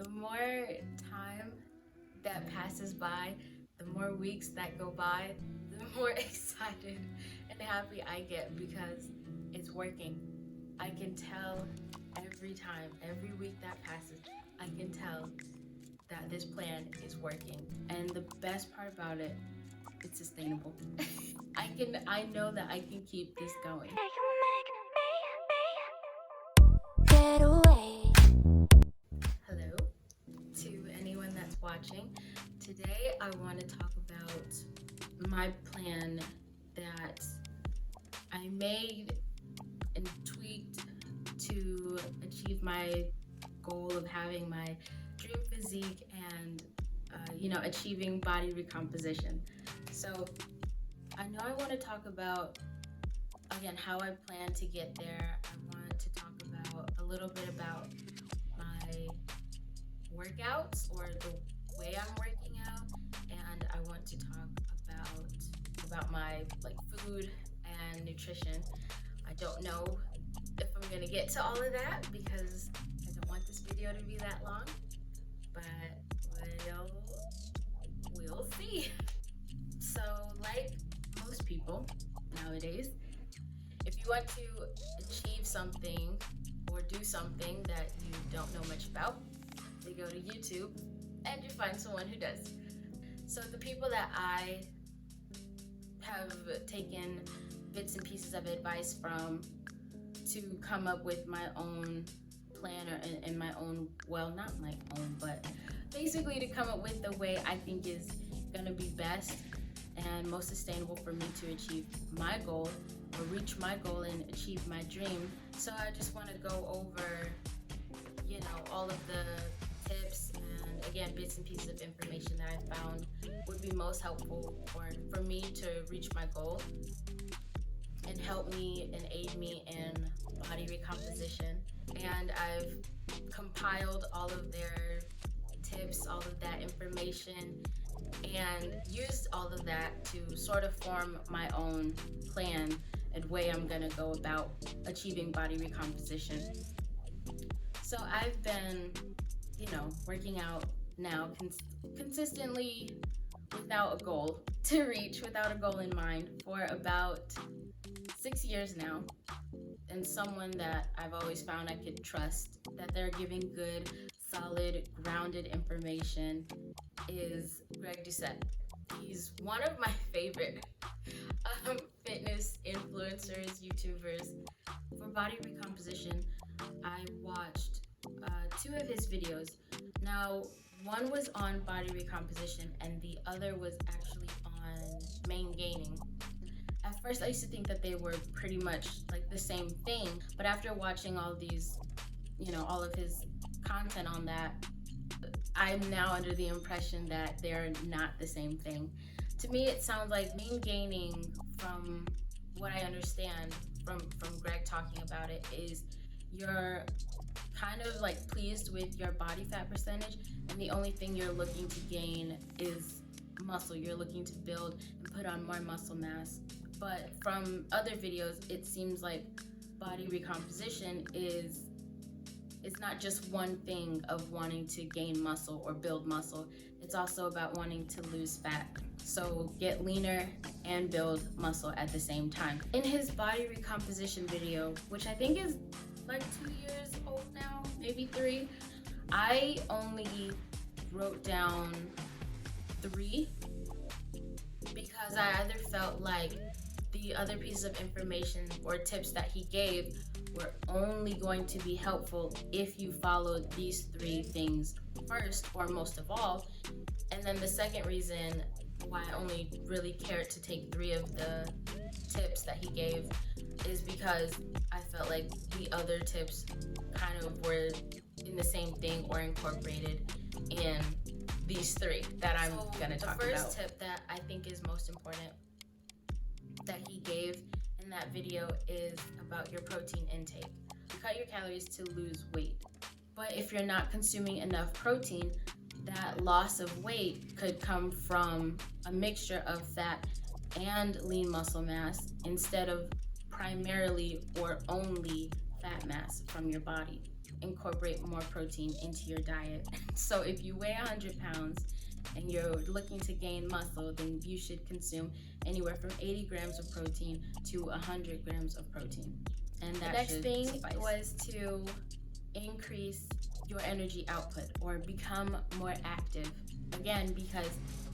The more time that passes by, the more weeks that go by, the more excited and happy I get because it's working. I can tell every time, every week that passes, I can tell that this plan is working. And the best part about it, it's sustainable. I know that I can keep this going. Get away. Hello to anyone that's watching. Today I want to talk about my plan that I made and tweaked to achieve my goal of having my dream physique and achieving body recomposition. So I know I want to talk about again how I plan to get there. I want to talk about a little bit about my workouts or the way I'm working out, and I want to talk about my food and nutrition. I don't know if I'm gonna get to all of that because I don't want this video to be that long, but we'll see. So like most people nowadays, if you want to achieve something or do something that you don't know much about, you go to YouTube and you find someone who does. So the people that I have taken bits and pieces of advice from to come up with my own plan and my own, well, not my own, but basically to come up with the way I think is gonna be best and most sustainable for me to achieve my goal or reach my goal and achieve my dream. So I just want to go over, all of the tips and again bits and pieces of information that I found would be most helpful for me to reach my goal and help me and aid me in body recomposition. And I've compiled all of their tips, all of that information, and used all of that to sort of form my own plan and way I'm gonna go about achieving body recomposition. So I've been, working out now consistently without a goal to reach, without a goal in mind for about 6 years now. And someone that I've always found I could trust, that they're giving good, solid, grounded information is Greg Doucette. He's one of my favorite fitness influencers, YouTubers. For body recomposition, I watched 2 of his videos. Now, one was on body recomposition and the other was actually on main gaining. At first, I used to think that they were pretty much like the same thing, but after watching all these, all of his content on that, I'm now under the impression that they're not the same thing. To me, it sounds like main gaining, from what I understand from Greg talking about it, is you're kind of like pleased with your body fat percentage, and the only thing you're looking to gain is muscle. You're looking to build and put on more muscle mass. But from other videos, it seems like body recomposition is it's not just one thing of wanting to gain muscle or build muscle. It's also about wanting to lose fat. So get leaner and build muscle at the same time. In his body recomposition video, which I think is like 2 years old now, maybe 3, I only wrote down 3 because I either felt like the other pieces of information or tips that he gave were only going to be helpful if you followed these 3 things first or most of all. And then the second reason why I only really cared to take 3 of the tips that he gave is because I felt like the other tips kind of were in the same thing or incorporated in these 3 that I'm gonna talk about. The first tip that I think is most important that he gave in that video is about your protein intake. You cut your calories to lose weight, but if you're not consuming enough protein, that loss of weight could come from a mixture of fat and lean muscle mass instead of primarily or only fat mass from your body. incorporate more protein into your diet. So if you weigh 100 pounds and you're looking to gain muscle, then you should consume anywhere from 80 grams of protein to 100 grams of protein. And that the next thing suffice. Was to increase your energy output or become more active. Again, because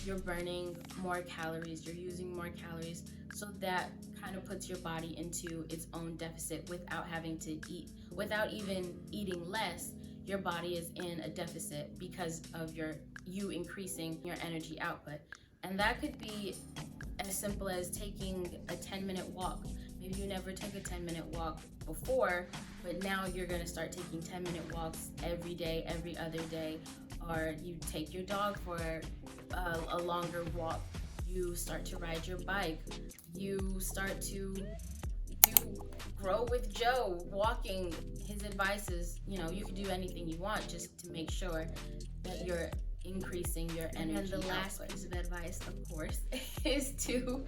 you're burning more calories, you're using more calories, so that kind of puts your body into its own deficit without having to eat, without even eating less. Your body is in a deficit because of you increasing your energy output. And that could be as simple as taking a 10-minute walk. Maybe you never took a 10-minute walk before, but now you're gonna start taking 10-minute walks every day, every other day. Or you take your dog for a longer walk. You start to ride your bike. You start to do Grow with Joe, walking. His advice is, you can do anything you want just to make sure that you're increasing your energy. And the last piece of advice, of course, is to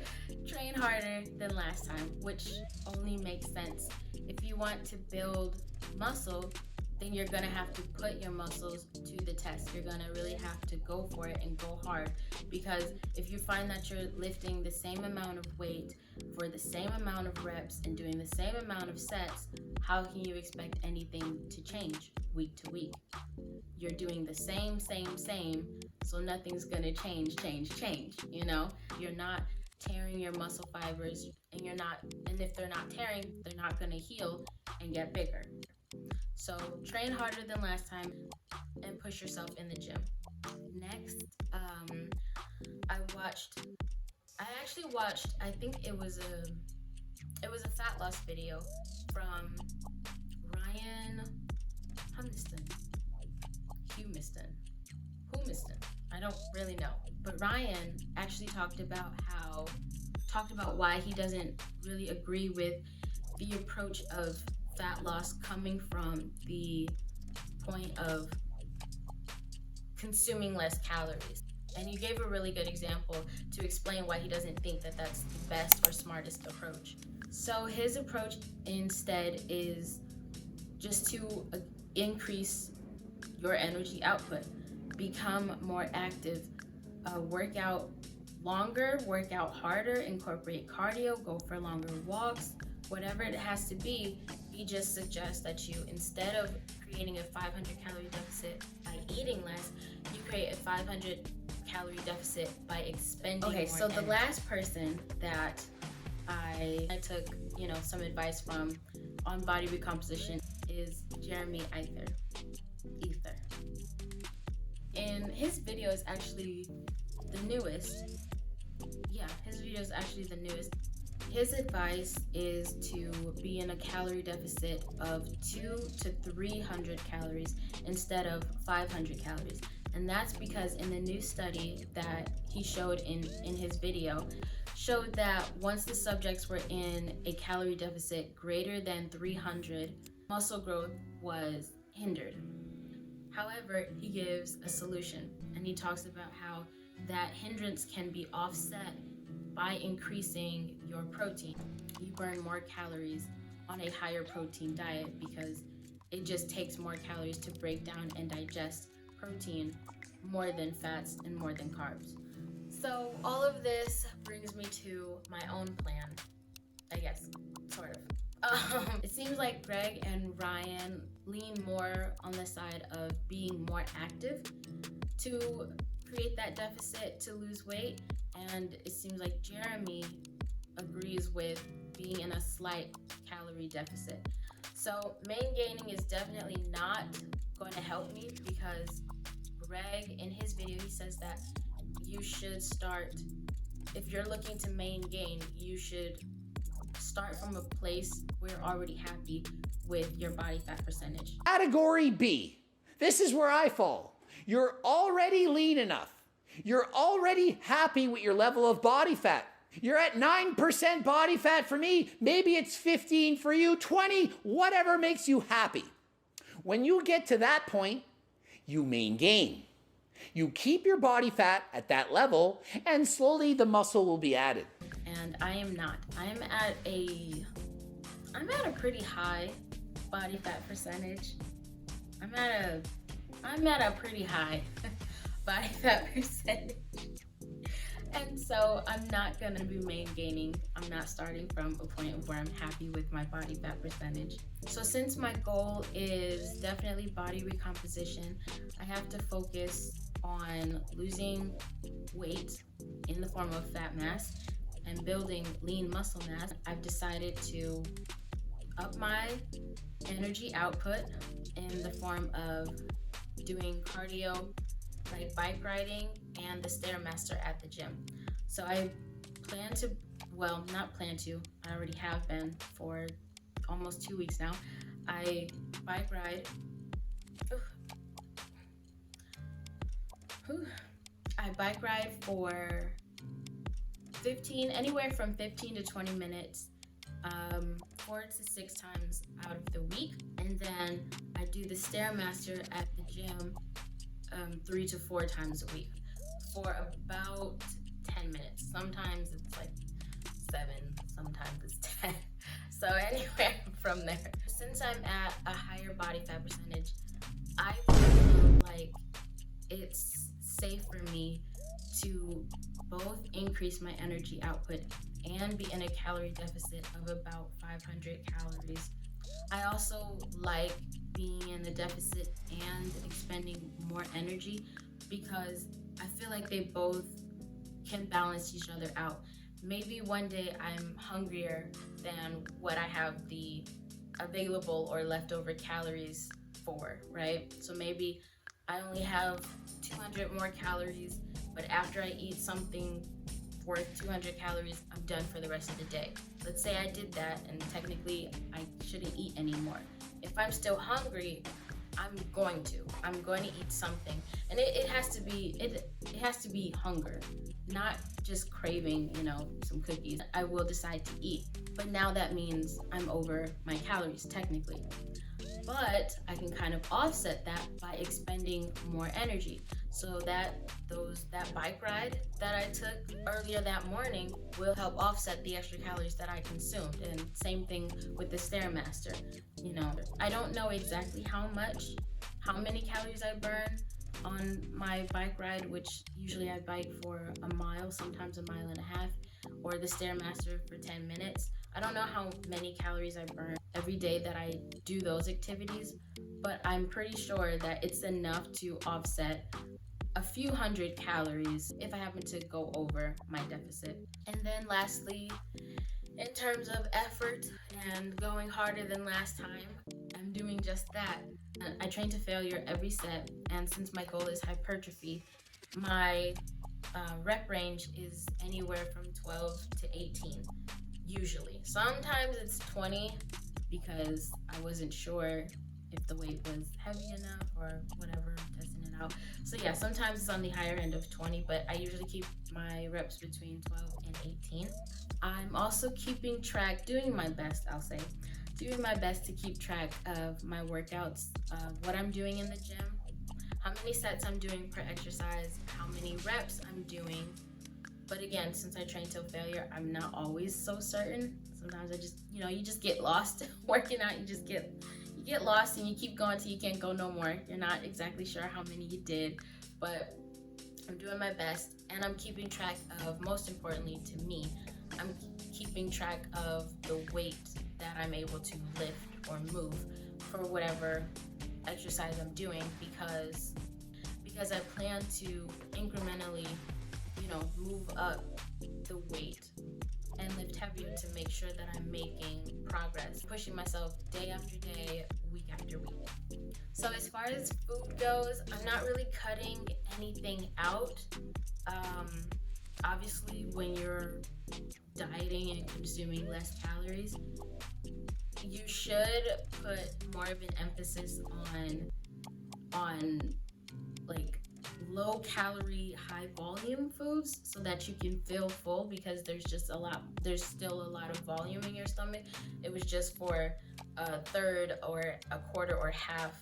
train harder than last time, which only makes sense. If you want to build muscle, then you're gonna have to put your muscles to the test. You're gonna really have to go for it and go hard, because if you find that you're lifting the same amount of weight for the same amount of reps and doing the same amount of sets, how can you expect anything to change week to week? You're doing the same, so nothing's gonna change. You're not tearing your muscle fibers, and if they're not tearing, they're not gonna heal and get bigger. So train harder than last time and push yourself in the gym. Next, I actually watched, I think it was a fat loss video from Ryan Humiston. I don't really know. But Ryan actually talked about why he doesn't really agree with the approach of fat loss coming from the point of consuming less calories. And he gave a really good example to explain why he doesn't think that that's the best or smartest approach. So his approach instead is just to increase your energy output, become more active, work out longer, work out harder, incorporate cardio, go for longer walks, whatever it has to be. He just suggests that you, instead of creating a 500 calorie deficit by eating less, you create a 500 calorie deficit by expending more energy. So the last person that I took, some advice from on body recomposition is Jeremy Ether. And his video is actually the newest. Yeah, his video is actually the newest. His advice is to be in a calorie deficit of 200 to 300 calories instead of 500 calories. And that's because in the new study that he showed in his video, showed that once the subjects were in a calorie deficit greater than 300, muscle growth was hindered. However, he gives a solution, and he talks about how that hindrance can be offset by increasing your protein. You burn more calories on a higher protein diet because it just takes more calories to break down and digest protein more than fats and more than carbs. So all of this brings me to my own plan, I guess, sort of. It seems like Greg and Ryan lean more on the side of being more active to create that deficit to lose weight, and it seems like Jeremy agrees with being in a slight calorie deficit. So main gaining is definitely not going to help me, because Greg in his video, he says that you should start, if you're looking to main gain, you should start from a place where you're already happy with your body fat percentage. Category B. This is where I fall. You're already lean enough. You're already happy with your level of body fat. You're at 9% body fat for me. Maybe it's 15 for you, 20, whatever makes you happy. When you get to that point, you main gain. You keep your body fat at that level, and slowly the muscle will be added. And I am not. I'm at a pretty high body fat percentage. I'm at a pretty high body fat percentage. And so I'm not gonna be gaining. I'm not starting from a point of where I'm happy with my body fat percentage. So since my goal is definitely body recomposition, I have to focus on losing weight in the form of fat mass and building lean muscle mass. I've decided to up my energy output in the form of doing cardio, like bike riding and the Stairmaster at the gym. So I plan to, well, not plan to, I already have been for almost 2 weeks now. I bike ride. I bike ride for anywhere from 15 to 20 minutes, 4 to 6 times out of the week. And then I do the Stairmaster at the gym 3 to 4 times a week for about 10 minutes. Sometimes it's like 7, sometimes it's 10. So anywhere from there. Since I'm at a higher body fat percentage, I feel like it's safe for me to both increase my energy output and be in a calorie deficit of about 500 calories. I also like being in the deficit and expending more energy because I feel like they both can balance each other out. Maybe one day I'm hungrier than what I have the available or leftover calories for, right? So maybe I only have 200 more calories, but after I eat something worth 200 calories, I'm done for the rest of the day. Let's say I did that and technically I shouldn't eat anymore. If I'm still hungry, I'm going to eat something. And it has to be hunger, not just craving, some cookies. I will decide to eat. But now that means I'm over my calories technically. But I can kind of offset that by expending more energy. So that bike ride that I took earlier that morning will help offset the extra calories that I consumed. And same thing with the Stairmaster. I don't know exactly how many calories I burn on my bike ride, which usually I bike for a mile, sometimes a mile and a half, or the Stairmaster for 10 minutes. I don't know how many calories I burn every day that I do those activities, but I'm pretty sure that it's enough to offset a few hundred calories if I happen to go over my deficit. And then lastly, in terms of effort and going harder than last time, I'm doing just that. I train to failure every set, and since my goal is hypertrophy, my rep range is anywhere from 12 to 18, usually. Sometimes it's 20 because I wasn't sure if the weight was heavy enough or whatever, testing it out. So yeah, sometimes it's on the higher end of 20, but I usually keep my reps between 12 and 18. I'm also keeping track, doing my best to keep track of my workouts, what I'm doing in the gym, how many sets I'm doing per exercise, how many reps I'm doing. But again, since I train till failure, I'm not always so certain. Sometimes I just, you just get lost working out. You just get lost and you keep going till you can't go no more. You're not exactly sure how many you did, but I'm doing my best, and I'm keeping track of, most importantly to me, I'm keeping track of the weight that I'm able to lift or move for whatever exercise I'm doing because I plan to incrementally, move up the weight and lift heavier to make sure that I'm making progress, pushing myself day after day, week after week. So as far as food goes, I'm not really cutting anything out. Obviously, when you're dieting and consuming less calories, you should put more of an emphasis on like low calorie, high volume foods so that you can feel full, because there's still a lot of volume in your stomach. It was just for a third or a quarter or half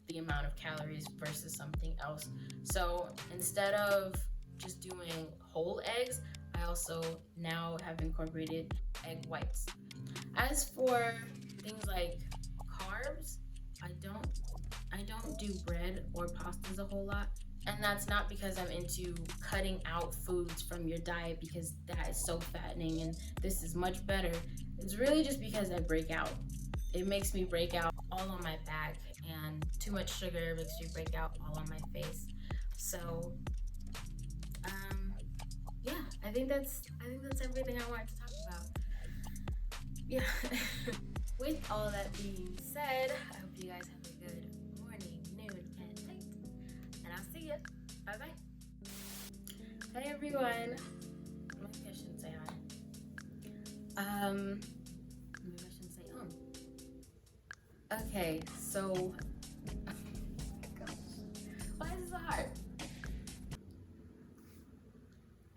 the amount of calories versus something else. So instead of just doing whole eggs, I also now have incorporated egg whites. As for things like carbs, I I don't do bread or pastas a whole lot. And that's not because I'm into cutting out foods from your diet because that is so fattening and this is much better. It's really just because I break out. It makes me break out all on my back, and too much sugar makes me break out all on my face. So, yeah, I think that's everything I wanted to talk about. Yeah. With all that being said, I hope you guys have a good morning, noon, and night. And I'll see you. Bye bye. Hey everyone. Maybe I shouldn't say hi. Maybe I shouldn't say Okay, so why is this so hard?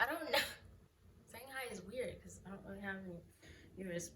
I don't know. Saying hi is weird because I don't really have any viewers.